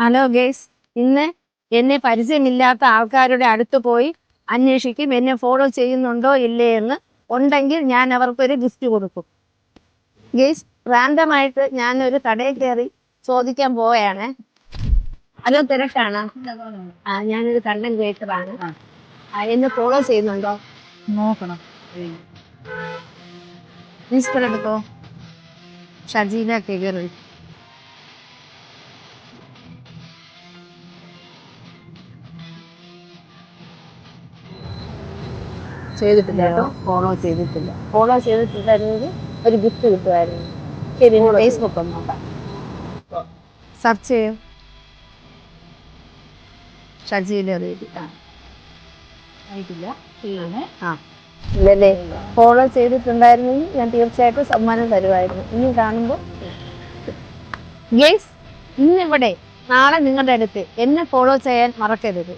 Hello guys, ഇന്ന് എന്നെ പരിചയമില്ലാത്ത ആൾക്കാരുടെ അടുത്ത് പോയി അന്വേഷിക്കും എന്നെ ഫോളോ ചെയ്യുന്നുണ്ടോ ഇല്ലേ എന്ന്. ഉണ്ടെങ്കിൽ ഞാൻ അവർക്കൊരു ഗിഫ്റ്റ് കൊടുക്കും. ഗേസ്, റാൻഡമായിട്ട് ഞാനൊരു കടയിൽ കയറി ചോദിക്കാൻ പോവുകയാണ്. ഹലോ, തിരക്കാണ്. ഞാനൊരു കണ്ടന്റ് ക്രിയേറ്ററാണ്. എന്നെ ഫോളോ ചെയ്യുന്നുണ്ടോ നോക്കണം. പ്രിൻസിപ്പൽ എടുത്തോ. ഷജീന കയറി ചെയ്തിട്ടില്ല കേട്ടോ. ഫോളോ ചെയ്തിട്ടില്ലായിരുന്നെങ്കിൽ ഒരു ഗിഫ്റ്റ് കിട്ടുമായിരുന്നു. ശരി, ഫേസ്ബുക്ക് ഒന്ന് നോക്കാം. സെർച്ച് ചെയ്യും. ഷജീല ഇല്ലല്ലേ? ഫോളോ ചെയ്തിട്ടുണ്ടായിരുന്നെങ്കിൽ ഞാൻ തീർച്ചയായിട്ടും സമ്മാനം തരുമായിരുന്നു. ഇനി കാണുമ്പോൾ ഗേസ്, ഇന്നിവിടെ നാളെ നിങ്ങളുടെ അടുത്ത് എന്നെ ഫോളോ ചെയ്യാൻ മറക്കരുത്.